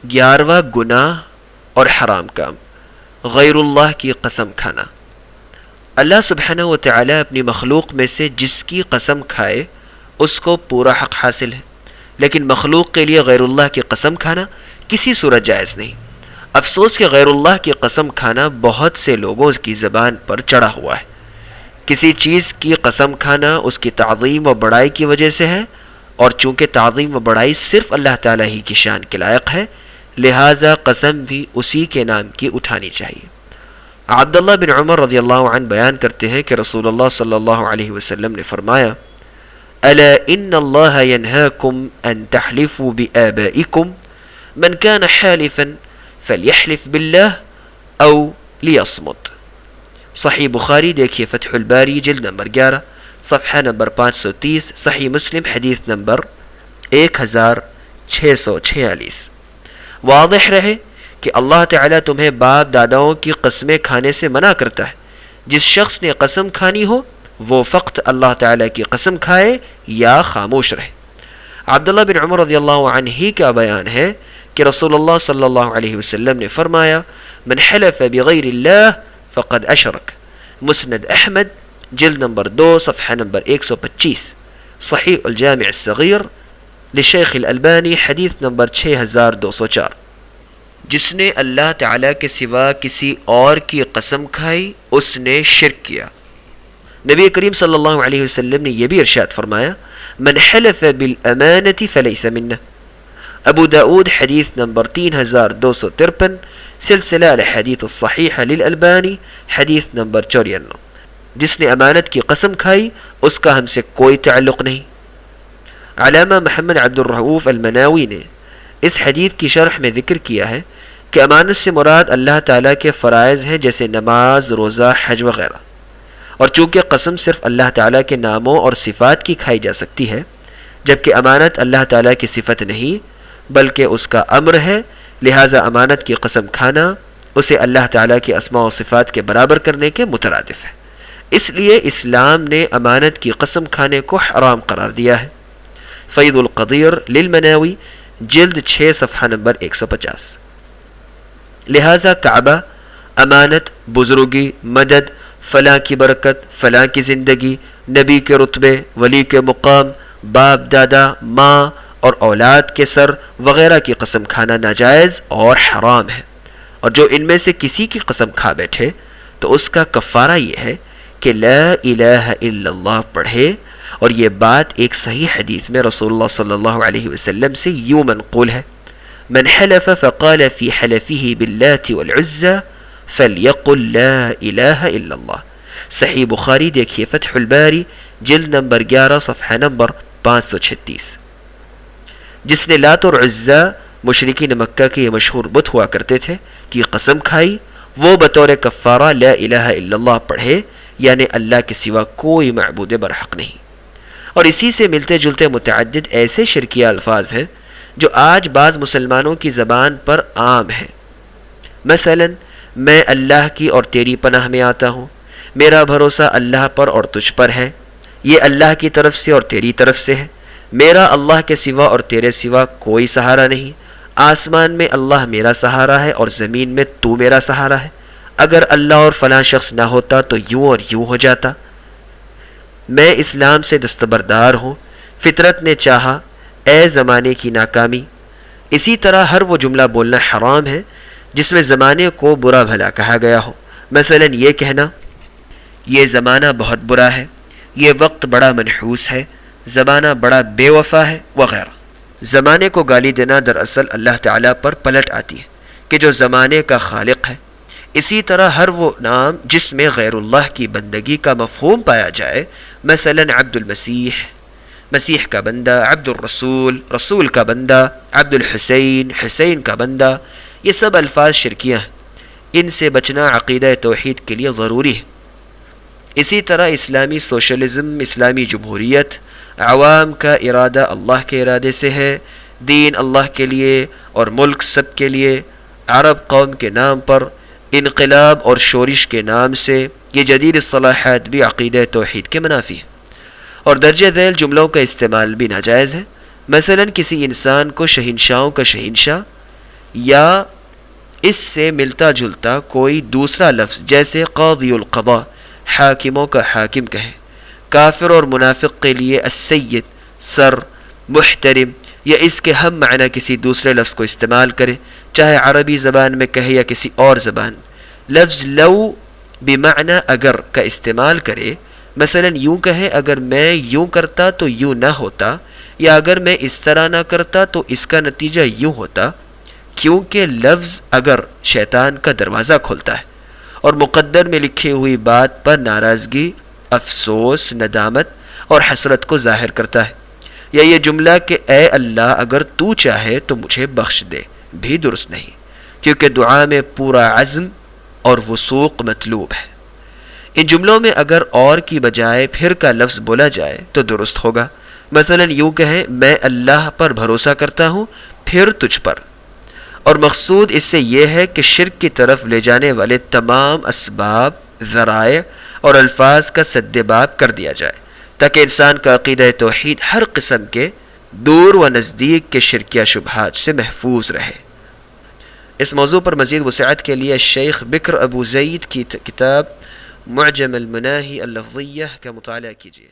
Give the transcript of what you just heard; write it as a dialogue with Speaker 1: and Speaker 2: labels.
Speaker 1: 11واں گناہ اور حرام کام، غیر اللہ کی قسم کھانا۔ اللہ سبحانہ و تعالی اپنی مخلوق میں سے جس کی قسم کھائے اس کو پورا حق حاصل ہے، لیکن مخلوق کے لیے غیر اللہ کی قسم کھانا کسی صورت جائز نہیں۔ افسوس کہ غیر اللہ کی قسم کھانا بہت سے لوگوں کی زبان پر چڑھا ہوا ہے۔ کسی چیز کی قسم کھانا اس کی تعظیم و بڑائی کی وجہ سے ہے، اور چونکہ تعظیم و بڑائی صرف اللہ تعالیٰ ہی کی شان کے لائق ہے، لہٰذا قسم بھی اسی کے نام کی اٹھانی چاہیے۔ عبداللہ بن عمر رضی اللہ عنہ بیان کرتے ہیں کہ رسول اللہ صلی اللہ علیہ وسلم نے فرمایا، الا ان اللہ ینہاکم ان تحلفوا بآبائکم من کان حالفا فلیحلف باللہ او لیصمت۔ صحیح بخاری دیکھیے فتح الباری جلد نمبر 11 صفحہ نمبر 530، صحیح مسلم حدیث نمبر 1646۔ واضح رہے کہ اللہ تعالیٰ تمہیں باپ داداؤں کی قسمیں کھانے سے منع کرتا ہے۔ جس شخص نے قسم کھانی ہو وہ فقط اللہ تعالیٰ کی قسم کھائے یا خاموش رہے۔ عبداللہ بن عمر رضی اللہ عنہ ہی کا بیان ہے کہ رسول اللہ صلی اللہ علیہ وسلم نے فرمایا، من حلف بغیر اللہ فقد اشرک۔ مسند احمد جلد نمبر 2 صفحہ نمبر 125، صحیح الجامع الصغیر لشیخ الالبانی حدیث نمبر 6204۔ جس نے اللہ تعالیٰ کے سوا کسی اور کی قسم کھائی اس نے شرک کیا۔ نبی کریم صلی اللہ علیہ وسلم نے یہ بھی ارشاد فرمایا، من حلف بالامانۃ فلیس منا۔ ابو داود حدیث نمبر 3253، سلسلہ الحدیث الصحیحہ للالبانی حدیث نمبر 94۔ جس نے امانت کی قسم کھائی اس کا ہم سے کوئی تعلق نہیں۔ علامہ محمد عبد الرؤوف المناوی نے اس حدیث کی شرح میں ذکر کیا ہے کہ امانت سے مراد اللہ تعالیٰ کے فرائض ہیں جیسے نماز، روزہ، حج وغیرہ، اور چونکہ قسم صرف اللہ تعالیٰ کے ناموں اور صفات کی کھائی جا سکتی ہے، جبکہ امانت اللہ تعالیٰ کی صفت نہیں بلکہ اس کا امر ہے، لہٰذا امانت کی قسم کھانا اسے اللہ تعالیٰ کی اسماء و صفات کے برابر کرنے کے مترادف ہے۔ اس لیے اسلام نے امانت کی قسم کھانے کو حرام قرار دیا ہے۔ فیض القدیر للمناوی جلد 6 صفحہ نمبر 150۔ لہٰذا کعبہ، امانت، بزرگی، مدد، فلاں کی برکت، فلاں کی زندگی، نبی کے رتبے، ولی کے مقام، باپ دادا، ماں اور اولاد کے سر وغیرہ کی قسم کھانا ناجائز اور حرام ہے، اور جو ان میں سے کسی کی قسم کھا بیٹھے تو اس کا کفارہ یہ ہے کہ لا الہ الا اللہ پڑھے، اور یہ بات ایک صحیح حدیث میں رسول اللہ صلی اللہ علیہ وسلم سے یوں منقول ہے، من حلف فقال فی حلفه باللات والعزى فلیقل لا الہ الا اللہ۔ صحیح بخاری دیکھیے فتح الباری جلد نمبر 11 صفحہ نمبر 536۔ جس نے لات اور عزا مشرکین مکہ کے یہ مشہور بت ہوا کرتے تھے کی قسم کھائی، وہ بطور کفارہ لا الہ الا اللہ پڑھے، یعنی اللہ کے سوا کوئی معبود برحق نہیں۔ اور اسی سے ملتے جلتے متعدد ایسے شرکیہ الفاظ ہیں جو آج بعض مسلمانوں کی زبان پر عام ہیں، مثلا میں اللہ کی اور تیری پناہ میں آتا ہوں، میرا بھروسہ اللہ پر اور تجھ پر ہے، یہ اللہ کی طرف سے اور تیری طرف سے ہے، میرا اللہ کے سوا اور تیرے سوا کوئی سہارا نہیں، آسمان میں اللہ میرا سہارا ہے اور زمین میں تو میرا سہارا ہے، اگر اللہ اور فلاں شخص نہ ہوتا تو یوں اور یوں ہو جاتا، میں اسلام سے دستبردار ہوں، فطرت نے چاہا، اے زمانے کی ناکامی۔ اسی طرح ہر وہ جملہ بولنا حرام ہے جس میں زمانے کو برا بھلا کہا گیا ہو، مثلا یہ کہنا یہ زمانہ بہت برا ہے، یہ وقت بڑا منحوس ہے، زمانہ بڑا بے وفا ہے وغیرہ۔ زمانے کو گالی دینا دراصل اللہ تعالیٰ پر پلٹ آتی ہے کہ جو زمانے کا خالق ہے۔ اسی طرح ہر وہ نام جس میں غیر اللہ کی بندگی کا مفہوم پایا جائے، مثلا عبد المسیح، مسیح کا بندہ، عبد الرسول، رسول کا بندہ، عبد الحسین، حسین کا بندہ، یہ سب الفاظ شرکیہ ہیں، ان سے بچنا عقیدہ توحید کے لیے ضروری ہے۔ اسی طرح اسلامی سوشلزم، اسلامی جمہوریت، عوام کا ارادہ اللہ کے ارادے سے ہے، دین اللہ کے لیے اور ملک سب کے لیے، عرب قوم کے نام پر، انقلاب اور شورش کے نام سے، یہ جدید اصطلاحات بھی عقیدہ توحید کے منافی ہیں، اور درجہ ذیل جملوں کا استعمال بھی ناجائز ہے، مثلا کسی انسان کو شہنشاہوں کا شہنشاہ، یا اس سے ملتا جلتا کوئی دوسرا لفظ، جیسے قاضی القضاء حاکموں کا حاکم کہے، کافر اور منافق کے لیے السید سر، محترم، یا اس کے ہم معنی کسی دوسرے لفظ کو استعمال کرے، چاہے عربی زبان میں کہے یا کسی اور زبان۔ لفظ لو بمعنی اگر کا استعمال کرے، مثلا یوں کہے اگر میں یوں کرتا تو یوں نہ ہوتا، یا اگر میں اس طرح نہ کرتا تو اس کا نتیجہ یوں ہوتا، کیونکہ لفظ اگر شیطان کا دروازہ کھولتا ہے اور مقدر میں لکھی ہوئی بات پر ناراضگی، افسوس، ندامت اور حسرت کو ظاہر کرتا ہے۔ یا یہ جملہ کہ اے اللہ اگر تو چاہے تو مجھے بخش دے بھی درست نہیں، کیونکہ دعا میں پورا عزم اور وثوق مطلوب ہے۔ ان جملوں میں اگر اور کی بجائے پھر کا لفظ بولا جائے تو درست ہوگا، مثلا یوں کہیں میں اللہ پر بھروسہ کرتا ہوں پھر تجھ پر، اور مقصود اس سے یہ ہے کہ شرک کی طرف لے جانے والے تمام اسباب، ذرائع اور الفاظ کا سد باب کر دیا جائے، تاکہ انسان کا عقیدہ توحید ہر قسم کے دور و نزدیک کے شرکیہ شبہات سے محفوظ رہے۔ اس موضوع پر مزید وسعت کے لیے شیخ بکر ابو زید کی کتاب معجم المناہی اللفظیہ کا مطالعہ کیجیے۔